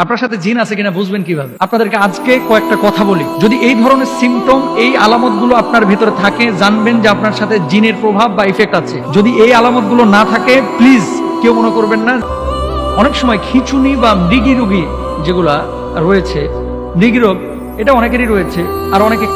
আপনার সাথে জিন আছে কিনা বুঝবেন কিভাবে? আপনাদেরকে আজকে কয়েকটা কথা বলি। যদি এই ধরনের সিমটম, এই আলামতগুলো আপনার ভেতরে থাকে, জানবেন যে আপনার সাথে জিনের প্রভাব বা ইফেক্ট আছে। যদি এই আলামতগুলো না থাকে, প্লিজ কেউ মনে করবেন না। অনেক সময় খিঁচুনি বা মৃগী রোগী যেগুলা রয়েছে, মৃগী রোগ, এটা অনেকেরই রয়েছে, আর অনেকে